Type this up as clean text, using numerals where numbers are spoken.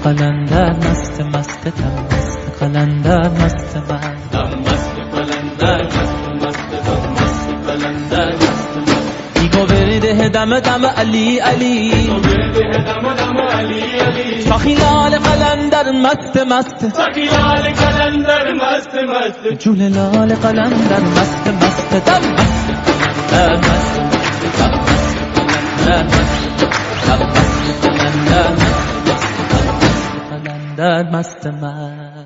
قلندر مست مست دم مست قلندر مست من دم مست قلندر مست مست دم مست قلندر مست من ایگو برده دم دم علی علی برده دم دم علی علی ساخی لال قلندر مست مست ساخی لال قلندر مست مست جول لال قلندر مست مست دم مست قلندر مست مست دم مست قلندر مست دم مست قلندر مست قلندر مست من